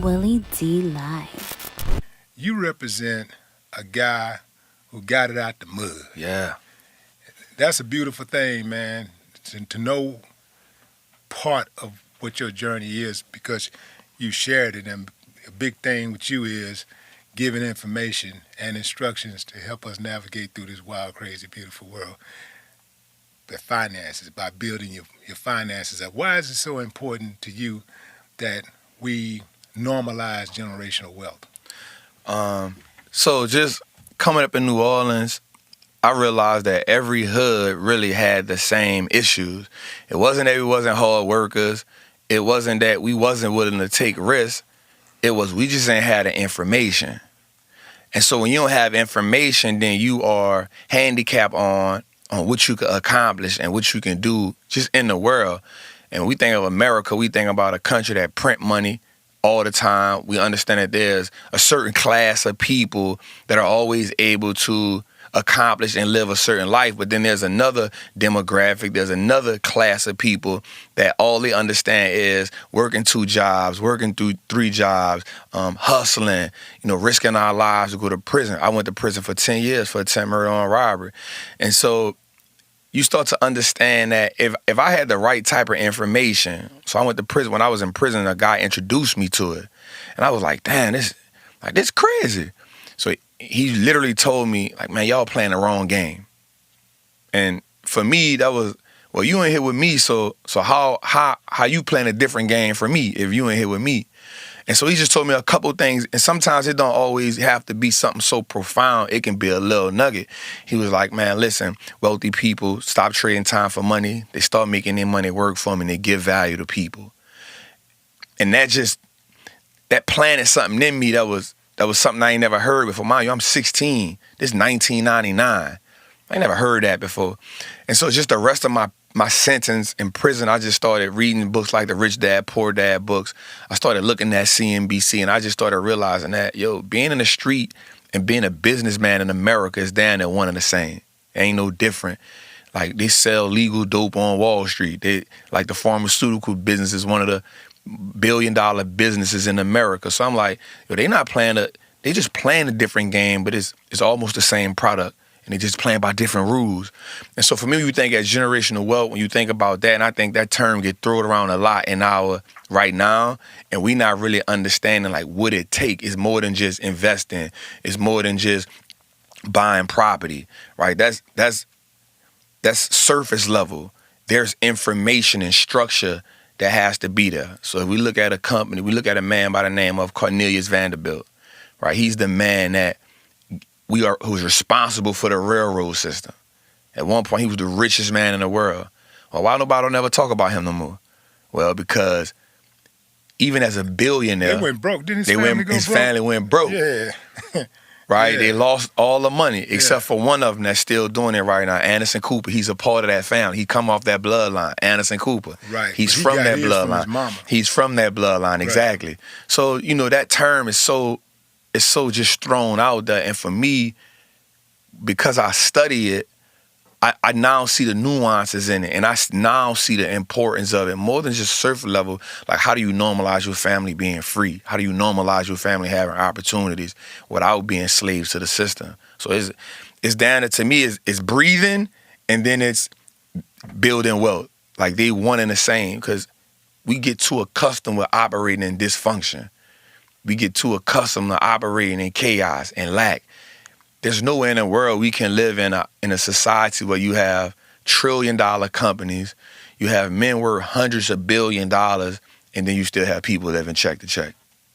Willie D. Live. You represent a guy who got it out the mud. Yeah. That's a beautiful thing, man, to know part of what your journey is because you shared it. And a big thing with you is giving information and instructions to help us navigate through this wild, crazy, beautiful world. The finances, by building your finances up. Why is it so important to you that we normalize generational wealth? So just coming up in New Orleans, I realized that every hood really had the same issues. It wasn't that we wasn't hard workers. It wasn't that we wasn't willing to take risks. It was we just ain't had the information. And so when you don't have information, then you are handicapped on what you can accomplish and what you can do just in the world. And we think of America, we think about a country that print money all the time. We understand that there's a certain class of people that are always able to accomplish and live a certain life. But then there's another demographic, there's another class of people that all they understand is working 2 jobs, working through 3 jobs, hustling, risking our lives to go to prison. I went to prison for 10 years for attempted murder and robbery. And so you start to understand that if I had the right type of information, so I went to prison. When I was in prison, a guy introduced me to it. And I was like, damn, this crazy. So he literally told me, like, man, y'all playing the wrong game. And for me, that was, well, you ain't here with me, so how you playing a different game for me if you ain't here with me? And so he just told me a couple things, and sometimes it don't always have to be something so profound. It can be a little nugget. He was like, man, listen, wealthy people stop trading time for money. They start making their money work for them, and they give value to people. And that planted something in me that was something I ain't never heard before. Mind you, I'm 16. This is 1999. I ain't never heard that before. And so just the rest of my sentence in prison, I just started reading books like the Rich Dad, Poor Dad books. I started looking at CNBC, and I just started realizing that, being in the street and being a businessman in America is down there one and the same. It ain't no different. Like, they sell legal dope on Wall Street. Like the pharmaceutical business is one of the billion-dollar businesses in America. So I'm like, they just playing a different game, but it's almost the same product. And they just playing by different rules. And so for me, you think as generational wealth, when you think about that, and I think that term get thrown around a lot in our right now, and we not really understanding like what it take. It's more than just investing. It's more than just buying property, right? That's surface level. There's information and structure that has to be there. So if we look at a company, we look at a man by the name of Cornelius Vanderbilt, right? He's the man that who's responsible for the railroad system. At one point, he was the richest man in the world. Well, why nobody don't ever talk about him no more? Well, because even as a billionaire, they went broke. Didn't his family went broke? Yeah. Right? Yeah. They lost all the money, except for one of them that's still doing it right now, Anderson Cooper. He's a part of that family. He come off that bloodline, Anderson Cooper. Right. He's from that bloodline. From his mama. He's from that bloodline, right. Exactly. So, that term is so just thrown out there. And for me, because I study it, I now see the nuances in it, and I now see the importance of it more than just surface level. Like, how do you normalize your family being free? How do you normalize your family having opportunities without being slaves to the system? So it's down to me, it's breathing, and then it's building wealth. Like, they one and the same, because we get too accustomed with operating in dysfunction. We get too accustomed to operating in chaos and lack. There's nowhere in the world we can live in a society where you have trillion-dollar companies, you have men worth hundreds of $billions, and then you still have people living check to check.